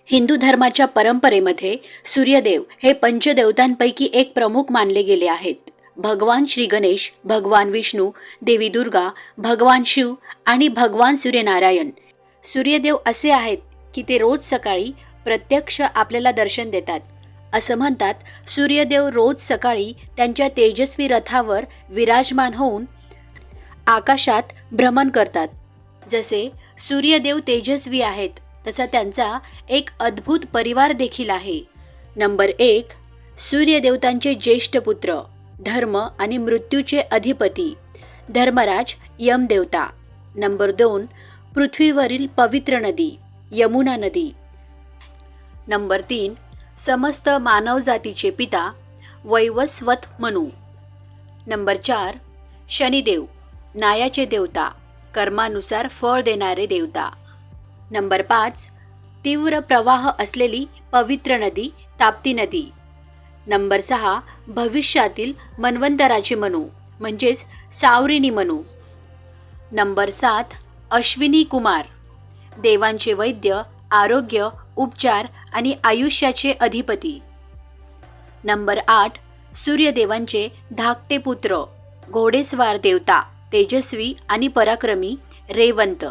हिंदू धर्माच्या परंपरेमध्ये सूर्यदेव हे पंचदेवतांपैकी एक प्रमुख मानले गेले आहेत. भगवान श्री गणेश, भगवान विष्णू, देवी दुर्गा, भगवान शिव आणि भगवान सूर्यनारायण. सूर्यदेव असे आहेत की ते रोज सकाळी प्रत्यक्ष आपल्याला दर्शन देतात. असं म्हणतात, सूर्यदेव रोज सकाळी त्यांच्या तेजस्वी रथावर विराजमान होऊन आकाशात भ्रमण करतात. जसे सूर्यदेव तेजस्वी आहेत, तसा त्यांचा एक अद्भुत परिवार देखील आहे. नंबर 1, सूर्यदेवतांचे ज्येष्ठ पुत्र, धर्म आणि मृत्यूचे अधिपती धर्मराज यमदेवता. नंबर 2, पृथ्वीवरील पवित्र नदी यमुना नदी. नंबर 3, समस्त मानवजातीचे पिता वैवस्वत मनु. नंबर 4, शनिदेव, न्यायाचे देवता, कर्मानुसार फळ देणारे देवता. नंबर 5, तीव्र प्रवाह असलेली पवित्र नदी ताप्ती नदी. नंबर 6, भविष्यातील मन्वंतराचे मनू म्हणजेच सावरिणी मनू. नंबर 7, अश्विनी कुमार, देवांचे वैद्य, आरोग्य, उपचार आणि आयुष्याचे अधिपती. नंबर 8, सूर्यदेवांचे धाकटे पुत्र, घोडेस्वार देवता, तेजस्वी आणि पराक्रमी रेवंत.